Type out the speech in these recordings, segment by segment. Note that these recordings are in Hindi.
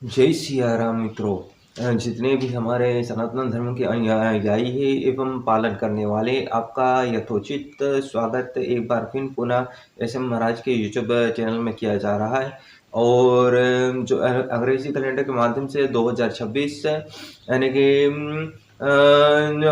जय सिया राम मित्रों। जितने भी हमारे सनातन धर्म के अनुयायी हैं एवं पालन करने वाले, आपका यथोचित स्वागत एक बार फिर पुनः एसएम महाराज के यूट्यूब चैनल में किया जा रहा है। और जो अंग्रेजी कैलेंडर के माध्यम से 2026 यानी कि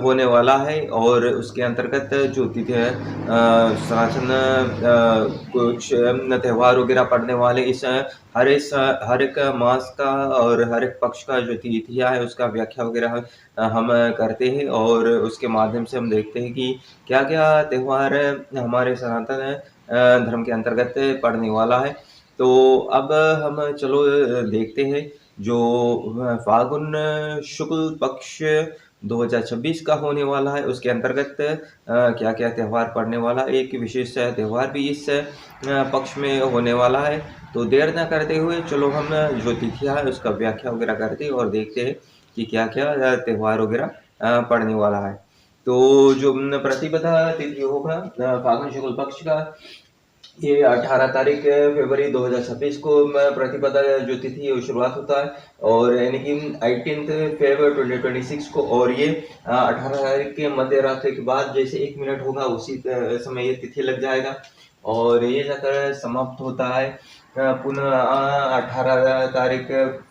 होने वाला है, और उसके अंतर्गत जो तिथि है शासन कुछ त्यौहार वगैरह पड़ने वाले इस हर एक मास का और हर एक पक्ष का जो तिथियाँ है उसका व्याख्या वगैरह हम करते हैं, और उसके माध्यम से हम देखते हैं कि क्या-क्या त्योहार हमारे सनातन धर्म के अंतर्गत पड़ने वाला है। तो अब हम चलो देखते हैं जो फाल्गुन शुक्ल पक्ष 2026 का होने वाला है, उसके अंतर्गत क्या-क्या त्योहार पड़ने वाला है। एक विशेष त्योहार भी इस पक्ष में होने वाला है। तो देर ना करते हुए चलो हम जो तिथियाँ है उसका व्याख्या वगैरह करते हैं और देखते हैं कि क्या-क्या त्योहार वगैरह पड़ने वाला है। तो जो प्रतिपदा तिथि होगा फाल्गुन शुक्ल पक्ष का, ये 18 तारीख फरवरी 2026 को प्रतिपदा जो तिथि है वो शुरुआत होता है, और यानी कि 18 फरवरी 2026 को, और ये 18 तारीख के मध्य रात्रि के बाद जैसे 1 मिनट होगा उसी समय ये तिथि लग जाएगा, और ये जाकर समाप्त होता है पुनः 18 तारीख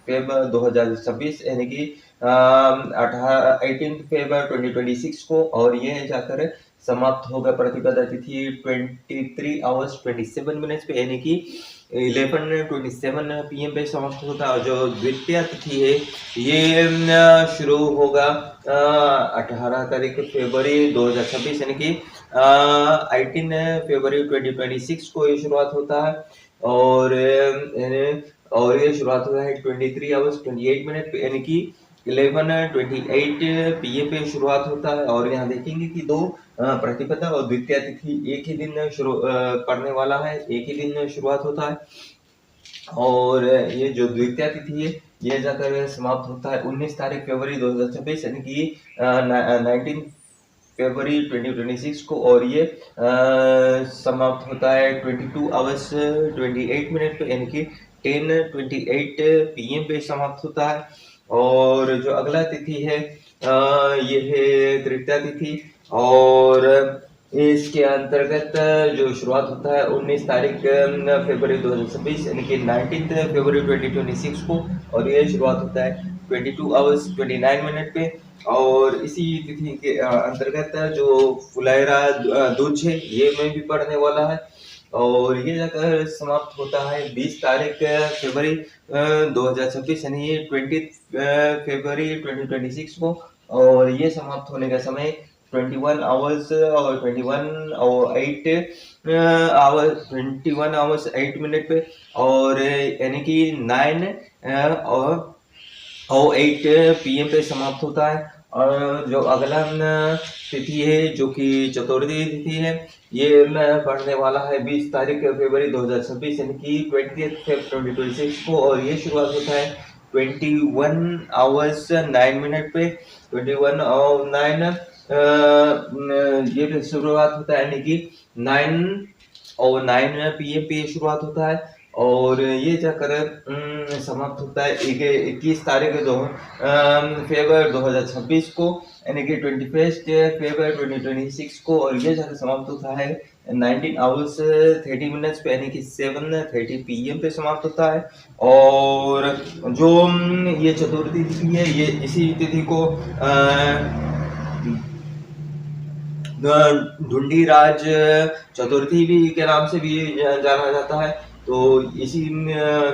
फेब 2026 यानी कि 18 फेब 2026 को, और ये जाकर समाप्त होगा प्रतिपदा तिथि 23 आवर्स 27 मिनट्स पे, यानी कि 11:27 PM पे समाप्त होता है। और जो द्वितीय तिथि है ये शुरू होगा 18 तारीख फरवरी 2026 यानी कि 18 फरवरी 2026 को ये शुरुआत होता है, और ये शुरुआत होता है 23 आवर्स 28 मिनट पे, यानी कि 11:28 PM पे शुरुआत होता है। और यहाँ देखेंगे कि दो प्रतिपदा और द्वितीय तिथि एक ही दिन शुरू पड़ने वाला है, एक ही दिन शुरुआत होता है, और ये जो द्वितीय तिथि है ये जाकर समाप्त होता है 19 तारीख फरवरी 2026 यानी कि 19 फरवरी 2026 को, और ये समाप्त होता है 22 आवर्स 28 मिनट पे, यानी कि 10:28 PM पे समाप्त होता है। और जो अगला तिथि है ये है तृतीया तिथि, और इसके अंतर्गत जो शुरुआत होता है 19 तारीख फरवरी 2026 यानी कि 19 फरवरी 2026 को, और ये शुरुआत होता है 22 आवर्स 29 मिनट पे। और इसी तिथि के अंतर्गत जो फुलेरा दूज है ये में भी पड़ने वाला है, और ये जाकर समाप्त होता है 20 तारीख फरवरी 2026 यानी ये 20 फरवरी 2026 को, और ये समाप्त होने का समय 21 आवर्स और 21 आवर्स 8 मिनट पे, और यानी कि 9 और 8 PM पे समाप्त होता है। और जो अगला तिथि है जो कि चतुर्थी तिथि है, ये पड़ने वाला है 20 तारीख फरवरी 2026 यानी कि 20th Feb 2026 को, और ये शुरुआत होता है 21 आवर्स 9 मिनट पे, 21 और 9 ये शुरुआत होता है यानी कि 9 PM पे शुरुआत होता है, और ये जाकर समाप्त होता है 21 तारीख फरवरी 2026 को यानी कि 21 फरवरी 2026 को, और ये जाकर समाप्त होता है 19 आवर्स 30 मिनट्स पे यानी कि 7:30 PM पे समाप्त होता है। और जो ये चतुर्थी तिथि है ये इसी तिथि को ढूंढीराज चतुर्थी भी के नाम से भी जाना जाता है। तो इसी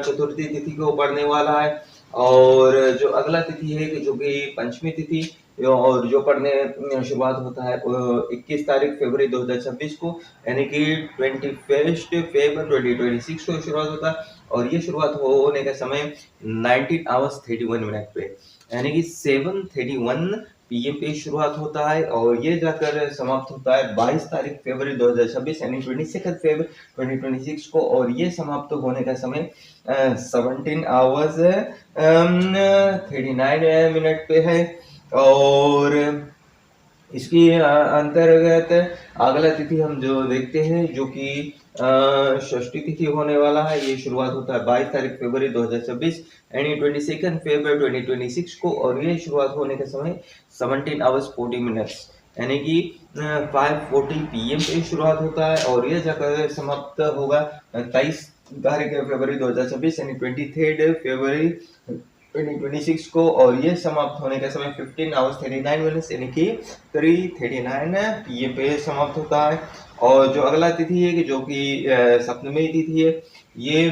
चतुर्थी तिथि को पड़ने वाला है। और जो अगला तिथि है कि जो कि पंचमी तिथि, और जो पढ़ने शुरुआत होता है 21 तारीख फरवरी 2026 को यानी कि 21 फरवरी 2026 को शुरुआत होता है, और ये शुरुआत होने का समय 19 आवर्स 31 मिनट पे यानी कि 7:31 PM पे शुरुआत होता है, और ये जाकर समाप्त होता है 22 तारीख फरवरी 2026 यानी 22 फेब 2026 को, और ये समाप्त होने का समय 17 आवर्स 39 मिनट पे है। और इसकी अंतर्गत अगला तिथि हम जो देखते हैं जो कि षष्ठी तिथि होने वाला है। ये शुरुआत होता है 22 तारीख फरवरी 2026 यानी 22 फरवरी 2026 को, और ये शुरुआत होने का समय 17 आवर्स 40 मिनट्स यानी कि 5:40 PM पे शुरुआत होता है, और ये जाकर समाप्त होगा 23 तारीख फरवरी 2026 यानी 23 फरवरी 2026 को, और ये समाप्त होने का समय 15 आवर्स 39 मिनट्स यानी कि 3:39 PM पे समाप्त होता है। और जो अगला तिथि है कि जो कि सप्तमी तिथि है, ये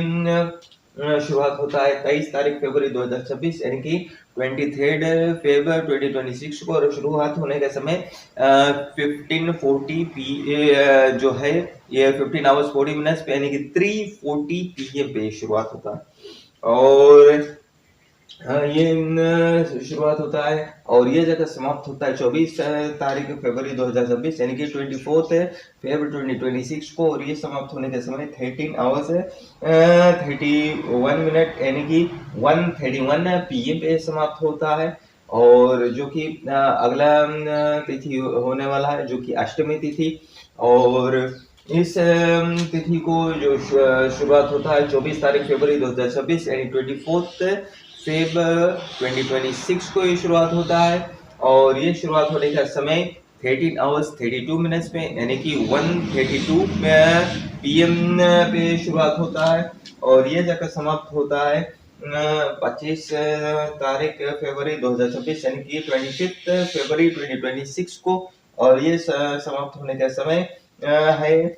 शुरुआत होता है 23 तारीख फरवरी 2026 यानी कि 23 फरवरी 2026 को, और शुरुआत होने का समय 15:40 जो है ये 15 आवर्स 40 मिनट्स यानी कि 3:40 PM पे शुरुआत होता है। और ये शुरुआत होता है और ये जगह समाप्त होता है 24 तारीख फरवरी 2026 यानी कि 24 फरवरी 2026 को, और ये समाप्त होने के समय 13 आवर्स 31 मिनट यानी कि 1:31 PM पे समाप्त होता है। और जो कि अगला तिथि होने वाला है जो कि अष्टमी तिथि, और इस तिथि को जो शुरुआत होता है 24 तारीख फरवरी 2026 यानी 24 फेब 2026 को ये शुरुआत होता है, और ये शुरुआत होने का समय 13 आवर्स 32 मिनट्स में यानी कि 1:32 PM पे शुरुआत होता है, और ये जाकर समाप्त होता है 25 तारीख फरवरी 2026 यानी कि 25 फरवरी 2026 को, और ये समाप्त होने का समय है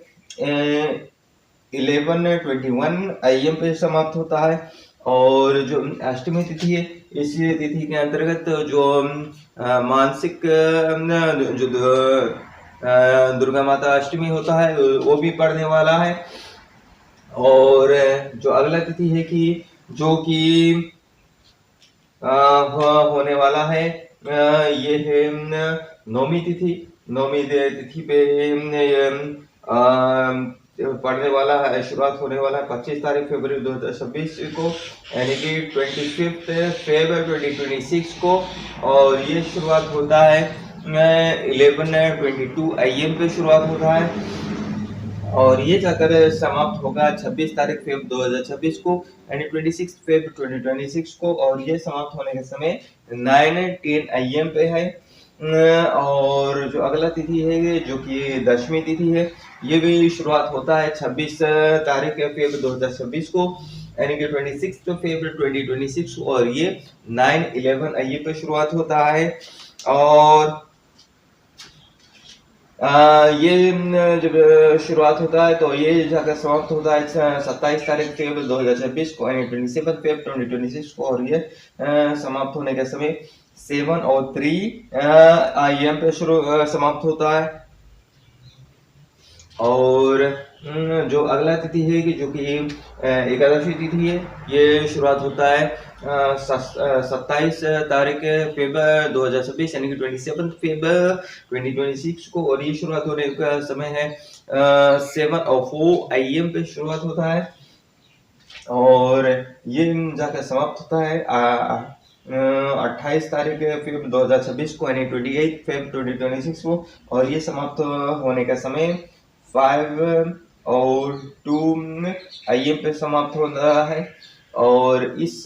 11:21 AM पे समाप्त होता है। और जो अष्टमी तिथि है, इस तिथि के अंतर्गत जो मानसिक जो दुर्गा माता अष्टमी होता है वो भी पड़ने वाला है। और जो अगला तिथि है कि जो कि होने वाला है ये है नौमी तिथि। नौमी तिथि पे पढ़ने वाला है, शुरुआत होने वाला है 25 तारीख फरवरी 2026 को यानी कि 25 फरवरी 2026 को, और ये शुरुआत होता है 11:22 AM पे शुरुआत होता है, और ये जाकर समाप्त होगा 26 तारीख फरवरी 2026 को यानी 26 फरवरी 2026 को, और ये समाप्त होने के समय 9:10 AM पे है। और जो अगला तिथि है जो कि दशमी तिथि है, ये भी शुरुआत होता है 26 तारीख फरवरी 2026 को यानी कि 26 फरवरी 2026 को, और ये 9:11 AM पे शुरुआत होता है। और ये जब शुरुआत होता है तो ये जाकर समाप्त होता है 27 तारीख फरवरी 2026 को यानी 27 फरवरी 2026 को, और ये समाप्त होने का समय 7:03 AM पे समाप्त होता है। और जो अगला तिथि है कि जो कि एकादशी तिथि है, ये शुरुआत होता है 27 तारीख फरवरी 2026 यानी कि 27 फरवरी 2026 को, और ये शुरुआत होने का समय है 7:04 AM पे शुरुआत होता है, और ये जाकर समाप्त होता है 28 तारीख फरवरी 2026 को यानी 28 फरवरी 2026 को, और ये समाप्त होने का समय 5:02 AM पे समाप्त हो रहा है। और इस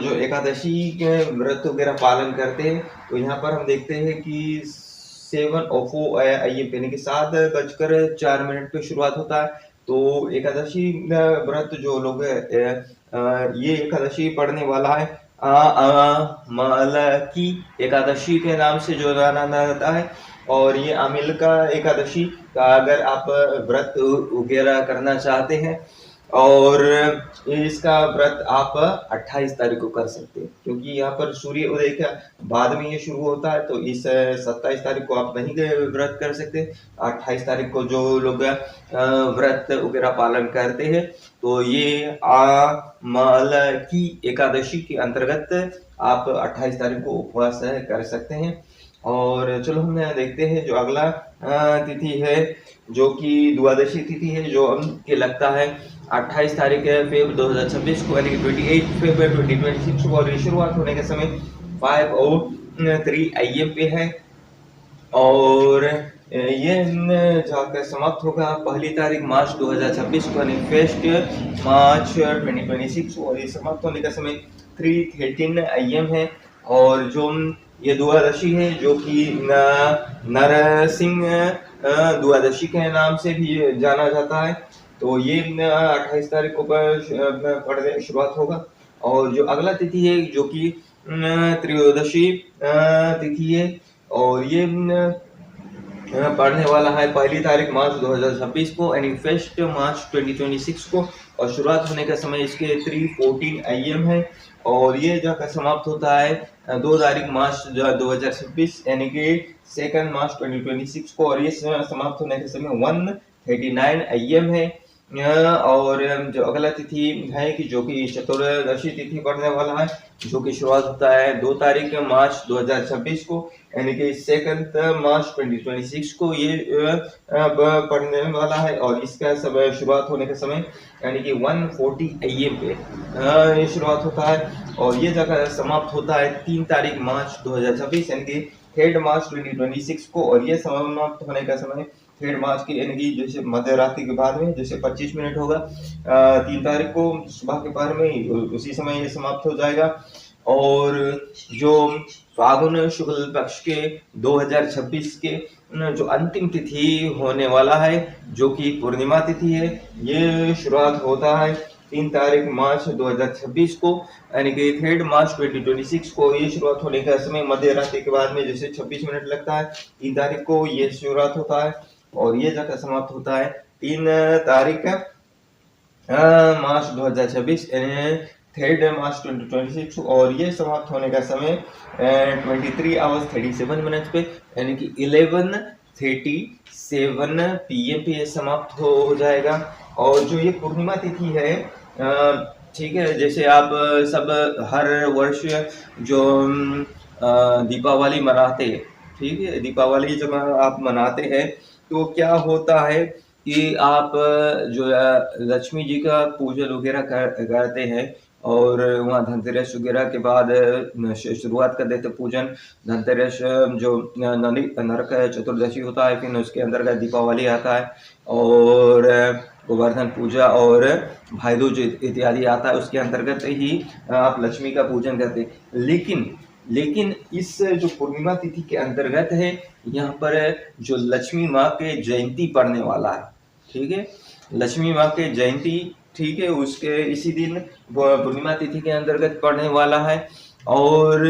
जो एकादशी के व्रत वगैरह पालन करते हैं तो यहाँ पर हम देखते हैं कि 7:04 AM यानी कि 7:04 पे शुरुआत होता है। तो एकादशी व्रत जो लोग ये एकादशी पढ़ने वाला है माल की एकादशी के नाम से जो जाना जाता है, और ये आमिल का एकादशी का अगर आप व्रत वगैरह करना चाहते हैं, और इसका व्रत आप 28 तारीख को कर सकते हैं, क्योंकि यहाँ पर सूर्य उदय का बाद में ये शुरू होता है, तो इस 27 तारीख को आप नहीं व्रत कर सकते। 28 तारीख को जो लोग व्रत वगैरह पालन करते हैं तो ये माल की एकादशी के अंतर्गत आप 28 तारीख को उपवास कर सकते हैं। और चलो हम देखते हैं जो अगला तिथि है जो कि द्वादशी तिथि है, जो के लगता है 28 तारीख फरवरी 2026 को यानी कि 28 फरवरी 2026 को, और ये शुरुआत होने के समय 5:03 AM पे है। और ये जाकर समाप्त होगा पहली तारीख मार्च 2026 को, यानी 1 मार्च 2026, और ये समाप्त होने का समय 3:13 AM है। और जो ये द्वादशी है, जो कि नरसिंह द्वादशी के नाम से भी जाना जाता है, तो ये 28 तारीख को पढ़ने शुरुआत होगा। और जो अगला तिथि है, जो कि त्रयोदशी तिथि है, और ये पढ़ने वाला है पहली तारीख मार्च 2026 को, यानी 1 मार्च 2026 को, और शुरुआत होने का समय इसके 3:14 AM है। और ये जाकर समाप्त होता है 2 तारीख मार्च 2026, यानी कि 2 मार्च 2026 को, और ये समाप्त होने का समय 1:39 AM है। और जो अगला तिथि है कि जो कि चतुर्दशी तिथि पड़ने वाला है, जो कि शुरुआत होता है 2 तारीख मार्च 2026 को, यानी कि 2 मार्च 2026 को ये पड़ने वाला है। और इसका समय शुरुआत होने का समय यानी कि 1:40 AM पे ये शुरुआत होता है, और ये जगह समाप्त होता है 3 तारीख मार्च 2026, यानी कि 3 मार्च 2026 को। और ये समाप्त होने का समय 3 मार्च की, यानी कि जैसे मध्य रात्रि के बाद में जैसे 25 मिनट होगा 3 तारीख को सुबह के पहर में, उसी समय ये समाप्त हो जाएगा। और जो फागुन शुक्ल पक्ष के 2026 के जो अंतिम तिथि होने वाला है, जो कि पूर्णिमा तिथि है, ये शुरुआत होता है 3 तारीख मार्च 2026 को, यानी कि 3 मार्च 2026 को ये शुरुआत होने का समय मध्य रात्रि के बाद में जैसे 26 मिनट लगता है 3 तारीख को ये शुरुआत होता है। और ये जाकर समाप्त होता है 3 तारीख मार्च 2026, यानी 3 मार्च 2026, और ये समाप्त होने का समय 23 आवर्स 37 मिनट्स पे, यानी कि 11:37 PM पे ये समाप्त हो जाएगा। और जो ये पूर्णिमा तिथि है, ठीक है, जैसे आप सब हर वर्ष जो दीपावली मनाते हैं, ठीक है, दीपावली जब आप मनाते हैं तो क्या होता है कि आप जो लक्ष्मी जी का पूजन वगैरह करते हैं, और वहाँ धनतेरस वगैरह के बाद शुरुआत कर देते पूजन। धनतेरस जो नरक चतुर्दशी होता है, फिर उसके अंतर्गत दीपावली आता है, और गोवर्धन पूजा और भाई दूज इत्यादि आता है, उसके अंतर्गत ही आप लक्ष्मी का पूजन करते हैं। लेकिन इस जो पूर्णिमा तिथि के अंतर्गत है, यहाँ पर जो लक्ष्मी माँ के जयंती पड़ने वाला है, ठीक है, लक्ष्मी माँ के जयंती, ठीक है, उसके इसी दिन पूर्णिमा तिथि के अंतर्गत पड़ने वाला है। और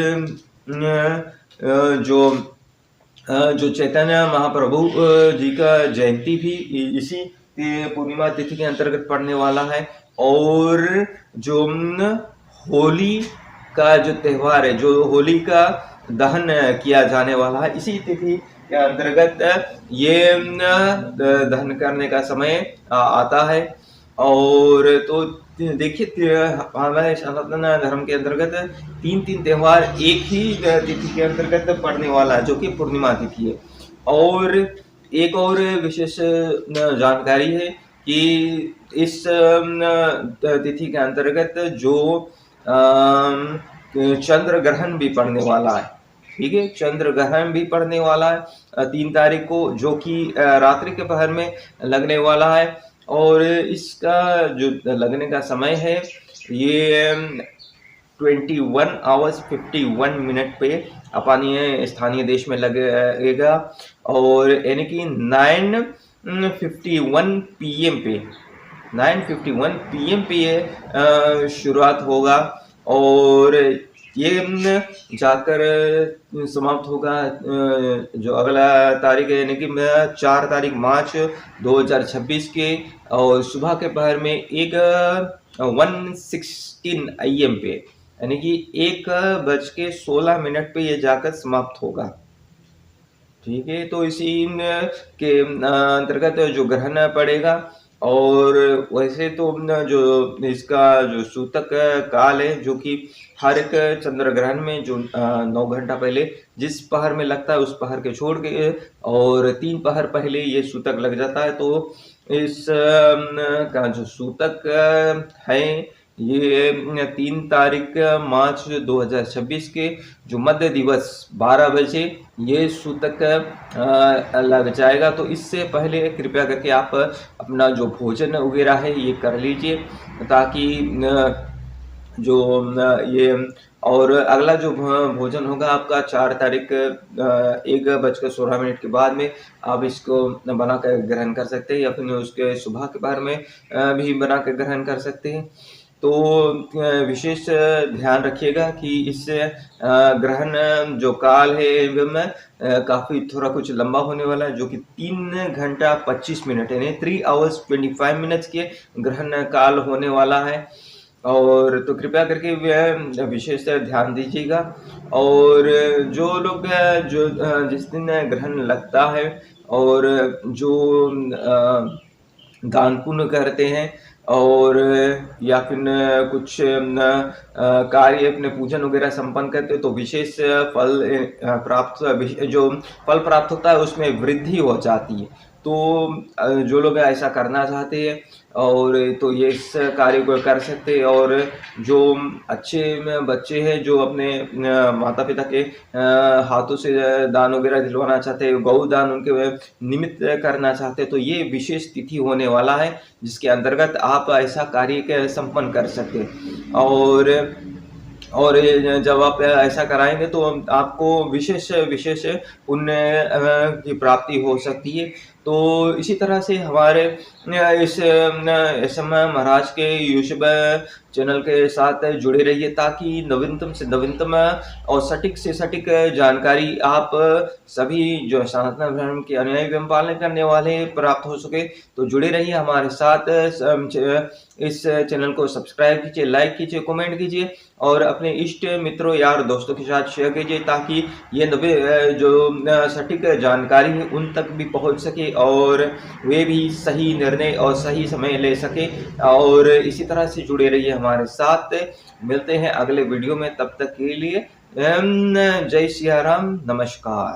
जो चैतन्य महाप्रभु जी का जयंती भी इसी पूर्णिमा तिथि के अंतर्गत पड़ने वाला है। और जो होली का जो त्योहार है, जो होली का दहन किया जाने वाला है, इसी तिथि के अंतर्गत ये दहन करने का समय आता है। और तो देखिए, हमारे सनातन धर्म के अंतर्गत 3 त्योहार एक ही तिथि के अंतर्गत पड़ने वाला है, जो कि पूर्णिमा तिथि है। और एक और विशेष जानकारी है कि इस तिथि के अंतर्गत जो चंद्र ग्रहण भी पड़ने वाला है, ठीक है, चंद्र ग्रहण भी पड़ने वाला है 3 तारीख को, जो कि रात्रि के पहर में लगने वाला है। और इसका जो लगने का समय है, ये 21 आवर्स 51 मिनट पे अपने स्थानीय देश में लगेगा, और यानी कि 9:51 PM पे 9:51 PM पे ये शुरुआत होगा। और ये जाकर समाप्त होगा जो अगला तारीख है, यानी कि 4 तारीख मार्च 2026 के, और सुबह के पहर में 1:16 AM पे, यानी कि 1:16 पे ये जाकर समाप्त होगा, ठीक है। तो इसी के अंतर्गत जो ग्रहण पड़ेगा। और वैसे तो जो इसका जो सूतक काल है, जो कि हर एक चंद्र ग्रहण में जो 9 घंटा पहले जिस पहर में लगता है उस पहर के छोड़ के, और 3 पहर पहले ये सूतक लग जाता है। तो इस का जो सूतक है, ये 3 तारीख मार्च 2026 के जो मध्य दिवस 12 बजे ये सूतक लग जाएगा। तो इससे पहले कृपया करके आप अपना जो भोजन वगैरह है ये कर लीजिए, ताकि जो ये और अगला जो भोजन होगा आपका 4 तारीख 1:16 के बाद में आप इसको बना कर ग्रहण कर सकते हैं, या फिर उसके सुबह के बार में भी बना कर ग्रहण कर सकते हैं। तो विशेष ध्यान रखिएगा कि इस ग्रहण जो काल है एवं काफ़ी थोड़ा कुछ लंबा होने वाला है, जो कि 3 घंटा 25 मिनट यानी 3 hours 25 minutes के ग्रहण काल होने वाला है। और तो कृपया करके वह विशेष ध्यान दीजिएगा। और जो लोग जो जिस दिन ग्रहण लगता है और जो दान पुण्य करते हैं और या फिर कुछ कार्य अपने पूजन वगैरह संपन्न करते हैं, तो विशेष फल जो फल प्राप्त होता है उसमें वृद्धि हो जाती है। तो जो लोग ऐसा करना चाहते हैं और तो ये इस कार्य को कर सकते हैं। और जो अच्छे बच्चे हैं जो अपने माता पिता के हाथों से दान वगैरह दिलवाना चाहते हैं, गौ दान उनके निमित्त करना चाहते हैं, तो ये विशेष तिथि होने वाला है जिसके अंतर्गत आप ऐसा कार्य संपन्न कर सकते हैं। और जब आप ऐसा कराएंगे तो आपको विशेष विशेष पुण्य की प्राप्ति हो सकती है। तो इसी तरह से हमारे इस एसएम महाराज के यूट्यूब चैनल के साथ जुड़े रहिए, ताकि नवीनतम से नवीनतम और सटीक से सटीक जानकारी आप सभी जो सनातन धर्म के अनुयायी एवं पालन करने वाले प्राप्त हो सके। तो जुड़े रहिए हमारे साथ। इस चैनल को सब्सक्राइब कीजिए, लाइक कीजिए, कमेंट कीजिए और अपने इष्ट मित्रों यार दोस्तों के साथ शेयर कीजिए, ताकि ये नवे जो सटीक जानकारी है उन तक भी पहुंच सके और वे भी सही निर्णय और सही समय ले सके। और इसी तरह से जुड़े रहिए हमारे साथ। मिलते हैं अगले वीडियो में, तब तक के लिए जय सिया राम, नमस्कार।